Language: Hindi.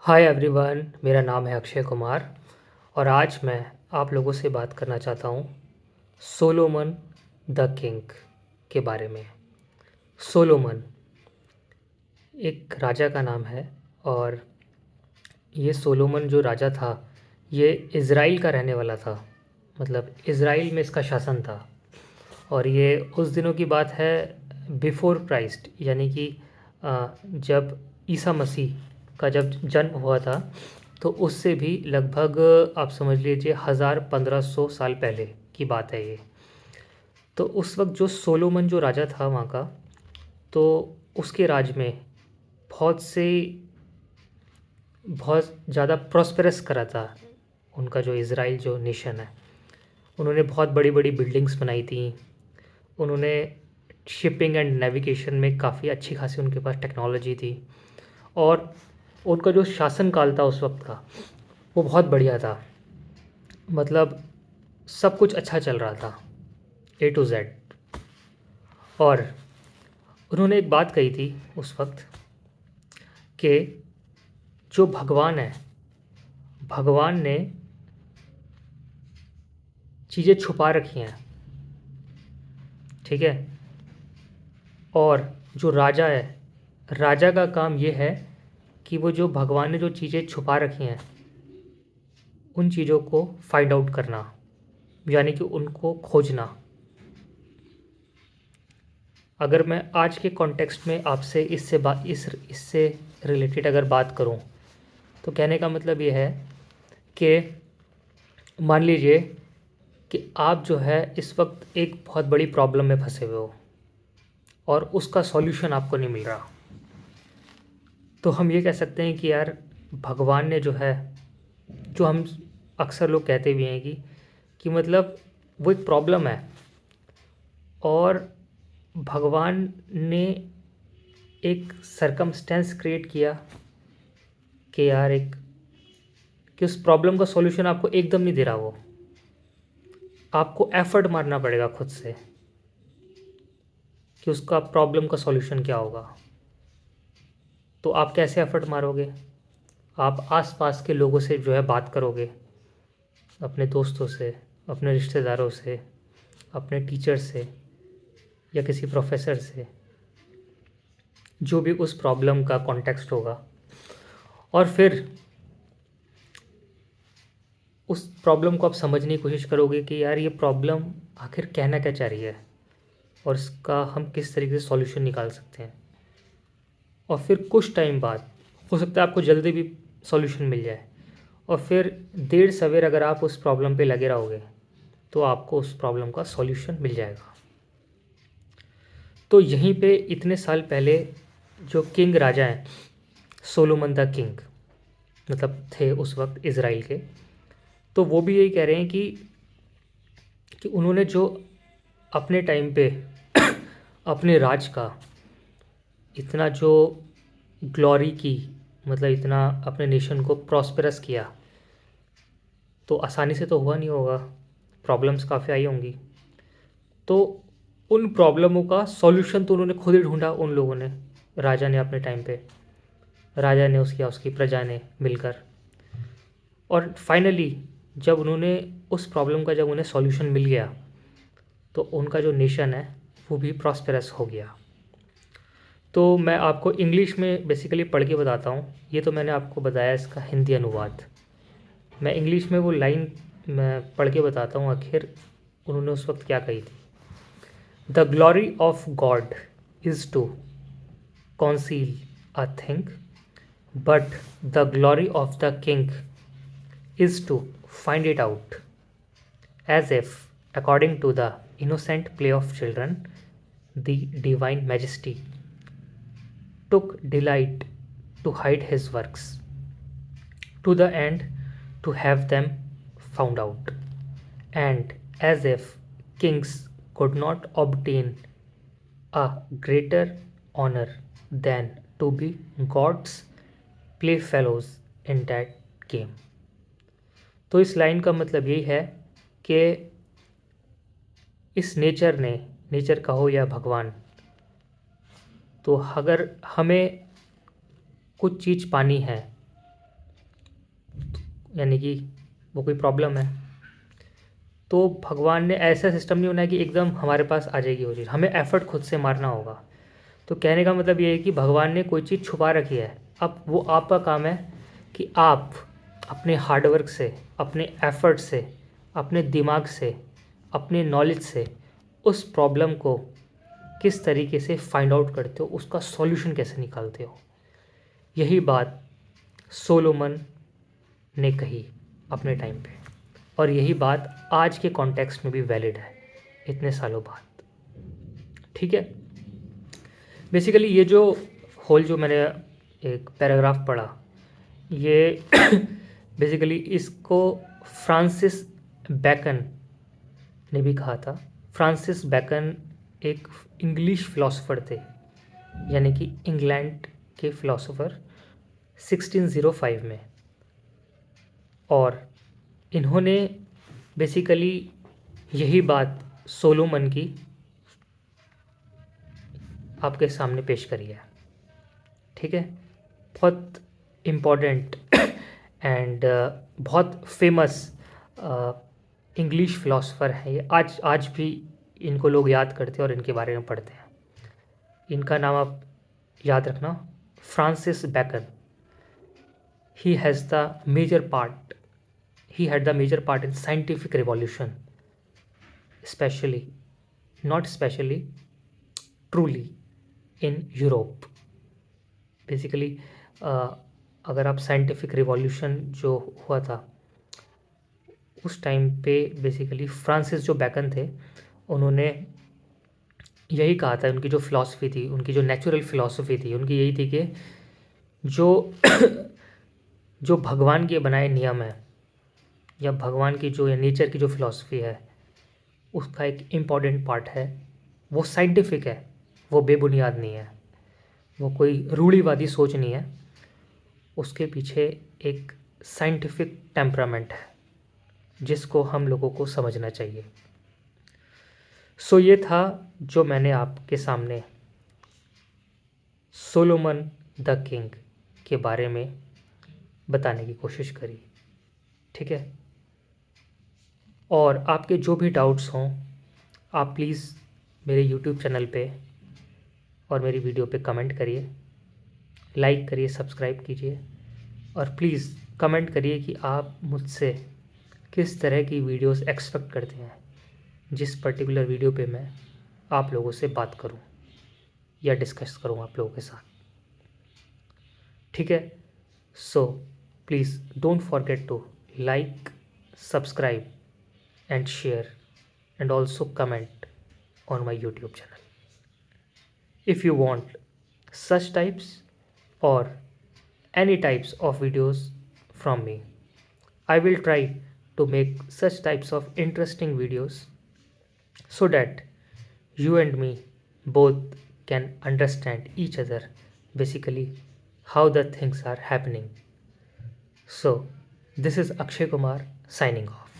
हाय एवरीवन, मेरा नाम है अक्षय कुमार और आज मैं आप लोगों से बात करना चाहता हूँ सोलोमन द किंग के बारे में। सोलोमन एक राजा का नाम है और ये सोलोमन जो राजा था ये इज़राइल का रहने वाला था। मतलब इज़राइल में इसका शासन था और ये उस दिनों की बात है बिफोर क्राइस्ट, यानी कि जब ईसा मसीह का जब जन्म हुआ था तो उससे भी लगभग आप समझ लीजिए 1000-1500 साल पहले की बात है ये। तो उस वक्त जो सोलोमन जो राजा था वहाँ का, तो उसके राज में बहुत से बहुत ज़्यादा प्रॉस्पेरस करा था उनका जो इज़राइल जो नेशन है। उन्होंने बहुत बड़ी बड़ी बिल्डिंग्स बनाई थी। उन्होंने शिपिंग एंड नेविगेशन में काफ़ी अच्छी खासी उनके पास टेक्नोलॉजी थी और उनका जो शासनकाल था उस वक्त का वो बहुत बढ़िया था। मतलब सब कुछ अच्छा चल रहा था ए टू जेड। और उन्होंने एक बात कही थी उस वक्त कि जो भगवान है, भगवान ने चीज़ें छुपा रखी हैं, ठीक है। और जो राजा है, राजा का काम ये है कि वो जो भगवान ने जो चीज़ें छुपा रखी हैं उन चीज़ों को फाइंड आउट करना, यानी कि उनको खोजना। अगर मैं आज के कॉन्टेक्स्ट में आपसे इससे रिलेटेड अगर बात करूं तो कहने का मतलब ये है कि मान लीजिए कि आप जो है इस वक्त एक बहुत बड़ी प्रॉब्लम में फंसे हुए हो और उसका सॉल्यूशन आपको नहीं मिल रहा, तो हम ये कह सकते हैं कि यार भगवान ने जो है, जो हम अक्सर लोग कहते भी हैं कि मतलब वो एक प्रॉब्लम है और भगवान ने एक सरकमस्टेंस क्रिएट किया कि यार एक कि उस प्रॉब्लम का सॉल्यूशन आपको एकदम नहीं दे रहा, वो आपको एफर्ट मारना पड़ेगा खुद से कि उसका प्रॉब्लम का सॉल्यूशन क्या होगा। तो आप कैसे एफर्ट मारोगे? आप आसपास के लोगों से जो है बात करोगे, अपने दोस्तों से, अपने रिश्तेदारों से, अपने टीचर से या किसी प्रोफेसर से, जो भी उस प्रॉब्लम का कॉन्टेक्स्ट होगा। और फिर उस प्रॉब्लम को आप समझने की कोशिश करोगे कि यार ये प्रॉब्लम आखिर कहना क्या चाह रही है और इसका हम किस तरीके से सॉल्यूशन निकाल सकते हैं। और फिर कुछ टाइम बाद हो सकता है आपको जल्दी भी सॉल्यूशन मिल जाए और फिर देर सवेर अगर आप उस प्रॉब्लम पे लगे रहोगे तो आपको उस प्रॉब्लम का सॉल्यूशन मिल जाएगा। तो यहीं पे इतने साल पहले जो किंग राजा हैं, सोलोमन द किंग मतलब थे उस वक्त इज़राइल के, तो वो भी यही कह रहे हैं कि उन्होंने जो अपने टाइम पे अपने राज का इतना जो ग्लोरी की, मतलब इतना अपने नेशन को प्रॉस्पेरस किया, तो आसानी से तो हुआ नहीं होगा, प्रॉब्लम्स काफ़ी आई होंगी। तो उन प्रॉब्लमों का सॉल्यूशन तो उन्होंने खुद ही ढूंढा, उन लोगों ने, राजा ने अपने टाइम पे, राजा ने उसकी प्रजा ने मिलकर। और फाइनली जब उन्होंने उस प्रॉब्लम का जब उन्हें सॉल्यूशन मिल गया तो उनका जो नेशन है वो भी प्रॉस्पेरस हो गया। तो मैं आपको इंग्लिश में बेसिकली पढ़ के बताता हूँ, ये तो मैंने आपको बताया इसका हिंदी अनुवाद। मैं इंग्लिश में वो लाइन मैं पढ़ के बताता हूँ आखिर उन्होंने उस वक्त क्या कही थी। The glory of God is to conceal a thing, but the glory of the king is to find it out, as if, according to the innocent play of children, the divine majesty took delight to hide his works, to the end to have them found out, and as if kings could not obtain a greater honor than to be God's playfellows in that game। तो इस लाइन का मतलब यही है कि इस नेचर ने, नेचर कहो या भगवान, तो अगर हमें कुछ चीज़ पानी है यानी कि वो कोई प्रॉब्लम है, तो भगवान ने ऐसा सिस्टम नहीं बनाया कि एकदम हमारे पास आ जाएगी वो चीज़, हमें एफर्ट खुद से मारना होगा। तो कहने का मतलब ये है कि भगवान ने कोई चीज़ छुपा रखी है, अब वो आपका काम है कि आप अपने हार्डवर्क से, अपने एफर्ट से, अपने दिमाग से, अपने नॉलेज से उस प्रॉब्लम को किस तरीके से फाइंड आउट करते हो, उसका सॉल्यूशन कैसे निकालते हो। यही बात सोलोमन ने कही अपने टाइम पे, और यही बात आज के कॉन्टेक्स्ट में भी वैलिड है इतने सालों बाद। ठीक है, बेसिकली ये जो होल जो मैंने एक पैराग्राफ पढ़ा, ये बेसिकली इसको फ्रांसिस बैकन ने भी कहा था। फ्रांसिस बैकन एक इंग्लिश फ़िलासफ़र थे, यानी कि इंग्लैंड के फ़िलासफ़र 1605 में, और इन्होंने बेसिकली यही बात सोलोमन की आपके सामने पेश करी है। ठीक है, बहुत इम्पोर्टेंट एंड बहुत फेमस इंग्लिश फ़िलासफ़र हैं ये, आज भी इनको लोग याद करते हैं और इनके बारे में पढ़ते हैं। इनका नाम आप याद रखना, Francis Bacon. He has the major part he had the major part in scientific revolution, especially, not especially, truly in Europe। Basically अगर आप साइंटिफिक रिवॉल्यूशन जो हुआ था उस टाइम पे, बेसिकली फ्रांसिस जो बैकन थे, उन्होंने यही कहा था, उनकी जो फ़िलासफ़ी थी, उनकी जो नेचुरल फ़िलासफ़ी थी, उनकी यही थी कि जो जो भगवान के बनाए नियम है, या भगवान की जो, या नेचर की जो फ़िलासफ़ी है, उसका एक इम्पॉर्टेंट पार्ट है, वो साइंटिफिक है, वो बेबुनियाद नहीं है, वो कोई रूढ़िवादी सोच नहीं है, उसके पीछे एक साइंटिफिक टेम्परामेंट है जिसको हम लोगों को समझना चाहिए। सो ये था जो मैंने आपके सामने सोलोमन द किंग के बारे में बताने की कोशिश करी। ठीक है, और आपके जो भी डाउट्स हों, आप प्लीज़ मेरे यूट्यूब चैनल पे और मेरी वीडियो पे कमेंट करिए, लाइक करिए, सब्सक्राइब कीजिए, और प्लीज़ कमेंट करिए कि आप मुझसे किस तरह की वीडियोस एक्सपेक्ट करते हैं, जिस पर्टिकुलर वीडियो पे मैं आप लोगों से बात करूं या डिस्कस करूं आप लोगों के साथ। ठीक है, so please don't forget to like, subscribe and share, and also comment on my YouTube channel. If you want such types or any types of videos from me, I will try to make such types of interesting videos so that you and me both can understand each other, basically how the things are happening. So this is Akshay Kumar signing off.